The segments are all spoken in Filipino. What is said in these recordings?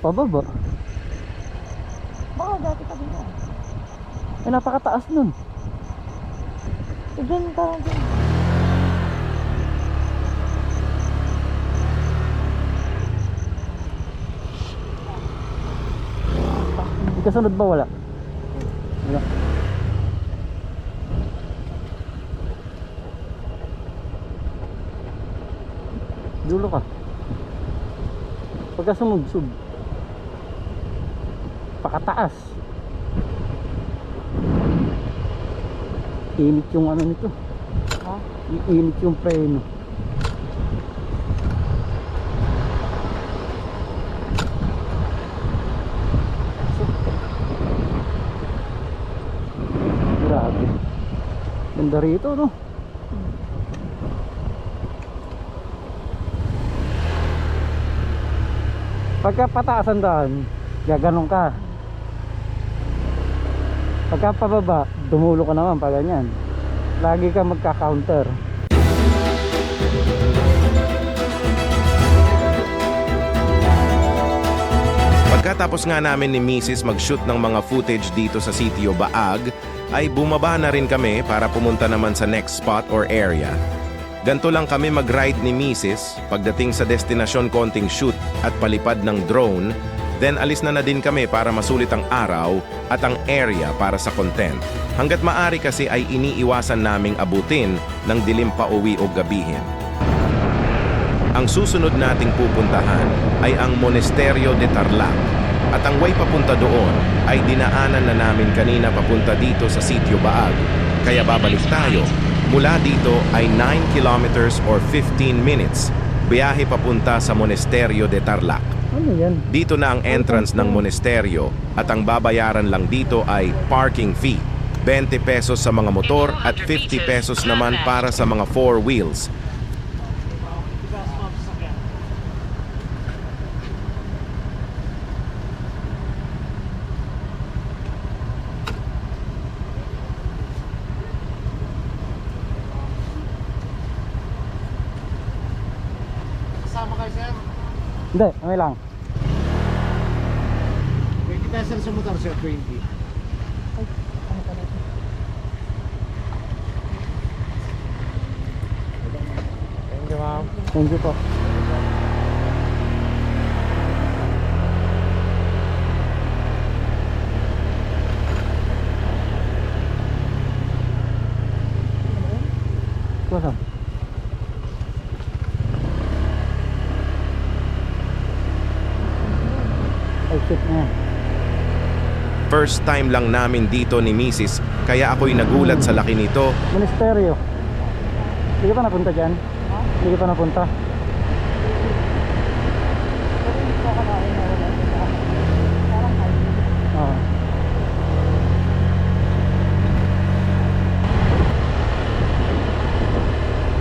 pababa. Baka dati pa din yan. Eh, napakataas nun. Eh, dun parang dun. Ikasunod ba wala? Wala. Dulo ka. Pagka sumugsug. Pakataas. Init yung ano nito. Ha? Init yung preno. Grabe. Ganda rito, no? Pagka pataas ang daan, gaganong ka. Pagka pababa, dumulo ka naman pa ganyan. Lagi ka magka-counter. Pagkatapos nga namin ni Mrs. mag-shoot ng mga footage dito sa Sitio Baag, ay bumaba na rin kami para pumunta naman sa next spot or area. Ganto lang kami mag-ride ni Mrs. Pagdating sa destinasyon konting shoot at palipad ng drone, then alis na din kami para masulit ang araw at ang area para sa content. Hanggat maari kasi ay iniiwasan naming abutin ng dilim pa uwi o gabihin. Ang susunod nating pupuntahan ay ang Monasterio de Tarlac at ang way papunta doon ay dinaanan na namin kanina papunta dito sa Sitio Baag. Kaya babalik tayo. Mula dito ay 9 kilometers or 15 minutes biyahe papunta sa Monasterio de Tarlac. Ano yan? Dito na ang entrance ng monasteryo at ang babayaran lang dito ay parking fee. 20 pesos sa mga motor at 50 pesos naman para sa mga 4 wheels. Kasama kayo, sir. Hindi, may lang. 20 pesos sa motor, sir. 20. Thank you, ma'am. Thank you po. What's up? Exit na yan. First time lang namin dito ni Mrs. Kaya ako'y nagulat sa laki nito. Monasterio. Hindi ka pa napunta dyan? Ha? Hindi ka pa napunta? Pero hindi ko akalain na wala sila. Parang highway. Oo.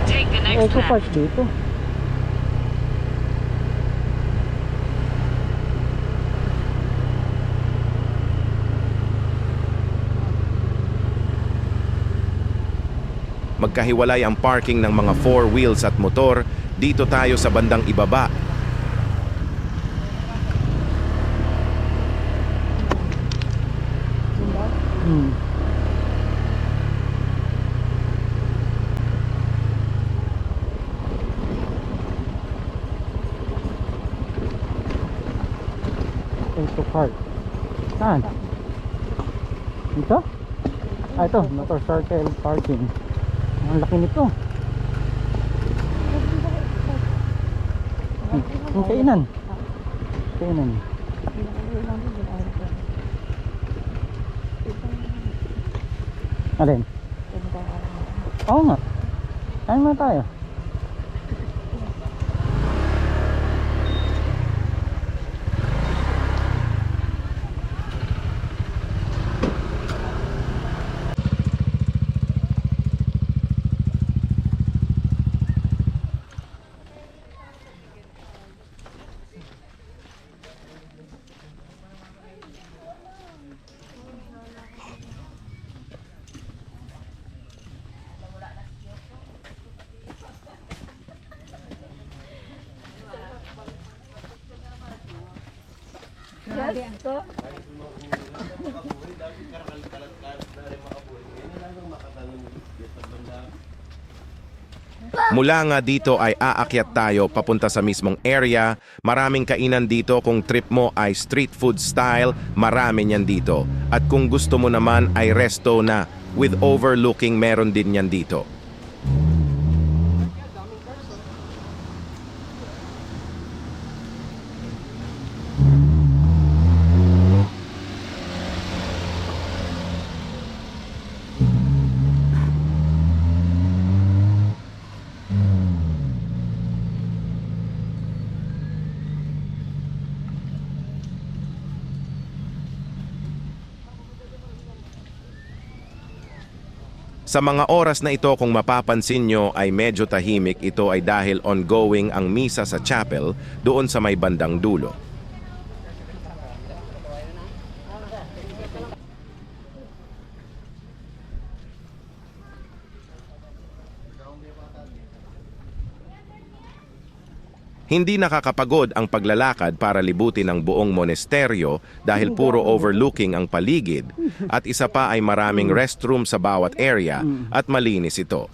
Take the next Eco left. Park dito. Magkahiwalay ang parking ng mga 4 wheels at motor. Dito tayo sa bandang ibaba. Hmm. Eco Park. Saan? Dito? Ah, ito. Motorcycle parking. Ang laki nito. Ang kainan. Kainan. Alin? Oo nga. Kain mo tayo. Ito. Mula nga dito ay aakyat tayo papunta sa mismong area. Maraming kainan dito kung trip mo ay street food style, marami niyan dito. At kung gusto mo naman ay resto na with overlooking, meron din yan dito. Sa mga oras na ito, kung mapapansin nyo ay medyo tahimik. Ito ay dahil ongoing ang misa sa chapel doon sa may bandang dulo. Hindi nakakapagod ang paglalakad para libutin ang buong monasteryo dahil puro overlooking ang paligid at isa pa ay maraming restroom sa bawat area at malinis ito.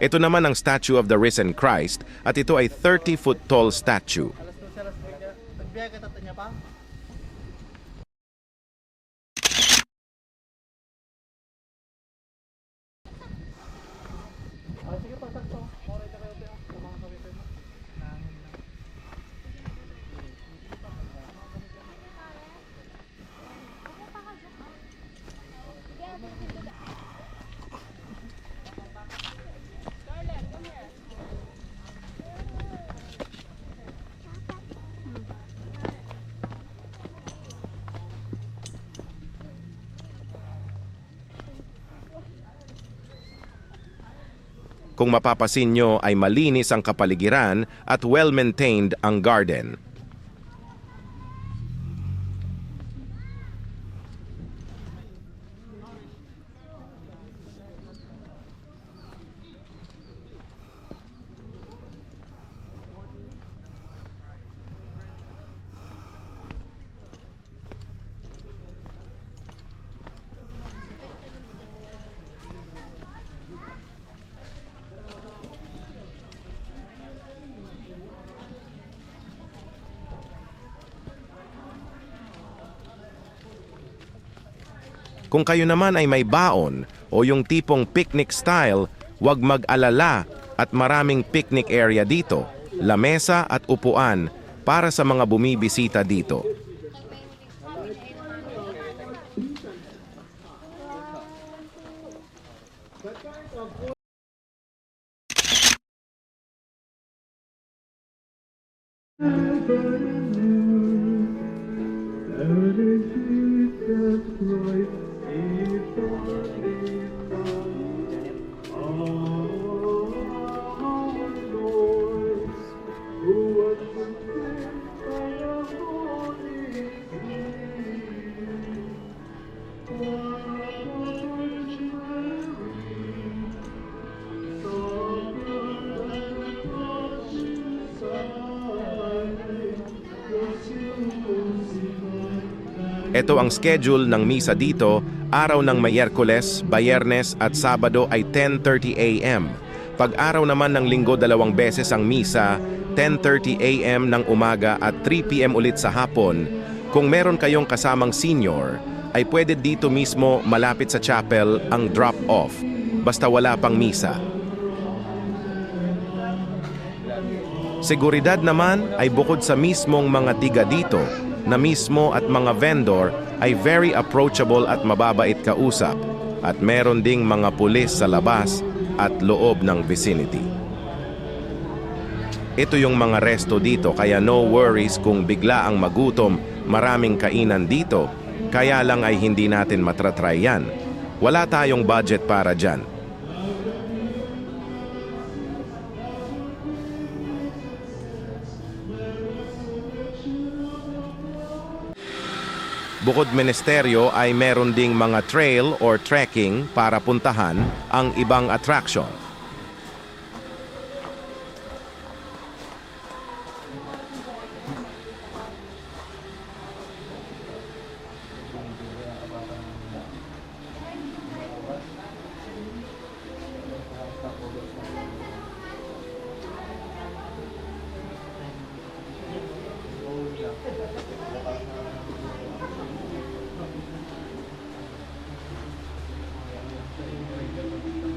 Ito naman ang statue of the risen Christ at ito ay 30-foot tall statue. Kung mapapasin nyo ay malinis ang kapaligiran at well-maintained ang garden. Kung kayo naman ay may baon o yung tipong picnic style, huwag mag-alala at maraming picnic area dito, lamesa at upuan para sa mga bumibisita dito. Ito ang schedule ng misa dito, araw ng Miyerkules, Biyernes at Sabado ay 10:30 a.m. Pag-araw naman ng linggo 2 beses ang misa, 10:30 a.m. ng umaga at 3 p.m. ulit sa hapon. Kung meron kayong kasamang senior, ay pwede dito mismo malapit sa chapel ang drop-off, basta wala pang misa. Seguridad naman ay bukod sa mismong mga tiga dito, na mismo at mga vendor ay very approachable at mababait kausap, at meron ding mga pulis sa labas at loob ng vicinity. Ito yung mga resto dito kaya no worries kung bigla ang magutom, maraming kainan dito, kaya lang ay hindi natin matratry yan. Wala tayong budget para dyan. Bukod ministeryo ay meron ding mga trail or trekking para puntahan ang ibang attraction.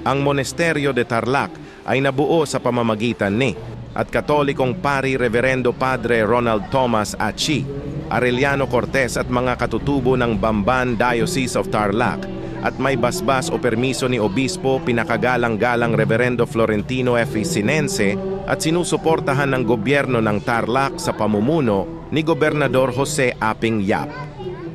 Ang Monasterio de Tarlac ay nabuo sa pamamagitan ni at Katolikong Pari Reverendo Padre Ronald Thomas Achi, Arellano Cortez at mga katutubo ng Bamban Diocese of Tarlac at may basbas o permiso ni Obispo Pinakagalang-galang Reverendo Florentino F. Sinense at sinusuportahan ng gobyerno ng Tarlac sa pamumuno ni Gobernador Jose Aping Yap.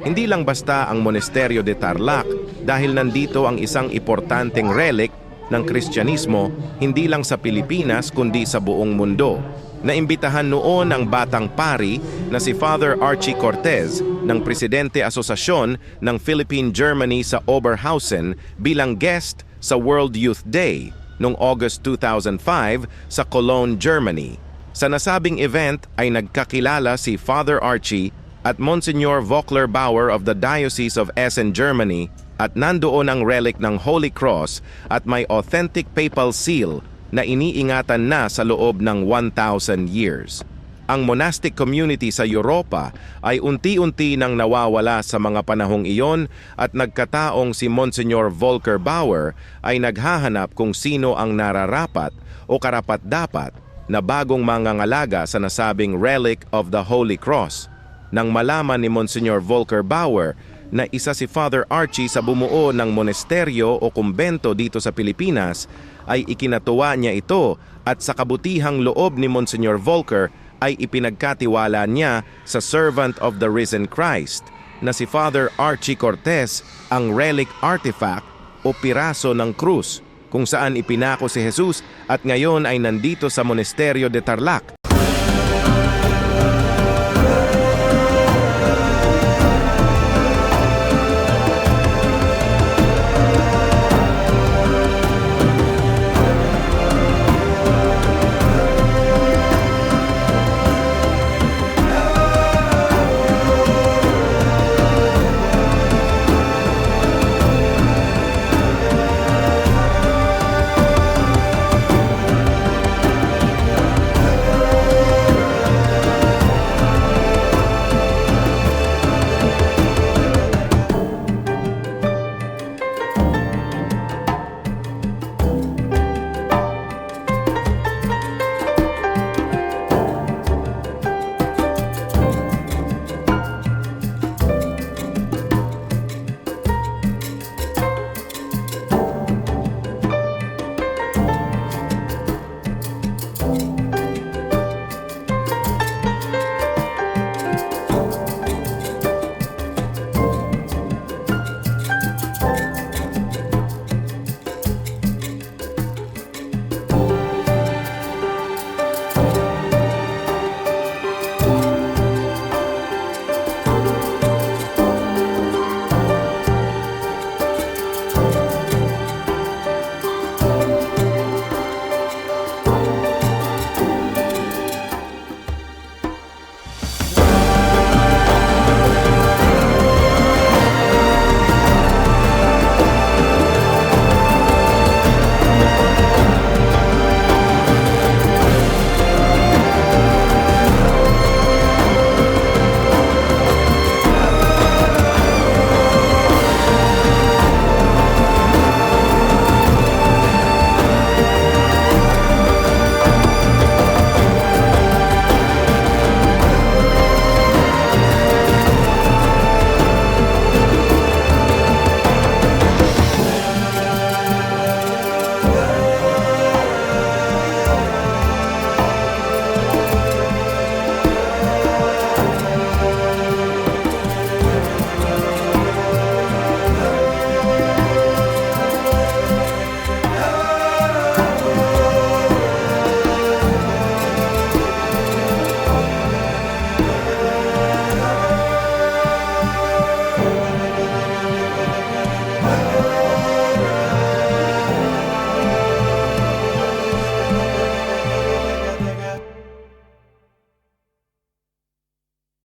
Hindi lang basta ang Monasterio de Tarlac dahil nandito ang isang importanteng relic ng Kristyanismo hindi lang sa Pilipinas kundi sa buong mundo. Naimbitahan noon ang batang pari na si Father Archie Cortez ng Presidente Asosasyon ng Philippine Germany sa Oberhausen bilang guest sa World Youth Day noong August 2005 sa Cologne, Germany. Sa nasabing event ay nagkakilala si Father Archie at Monsignor Vogler Bauer of the Diocese of Essen, Germany at nandoon ang relic ng Holy Cross at may authentic papal seal na iniingatan na sa loob ng 1,000 years. Ang monastic community sa Europa ay unti-unti nang nawawala sa mga panahong iyon at nagkataong si Monsignor Volker Bauer ay naghahanap kung sino ang nararapat o karapat-dapat na bagong mangangalaga sa nasabing relic of the Holy Cross. Nang malaman ni Monsignor Volker Bauer na isa si Father Archie sa bumuo ng monasteryo o kumbento dito sa Pilipinas, ay ikinatuwa niya ito at sa kabutihang loob ni Monsignor Volker ay ipinagkatiwala niya sa servant of the risen Christ na si Father Archie Cortez ang relic artifact o piraso ng krus kung saan ipinako si Jesus at ngayon ay nandito sa Monasterio de Tarlac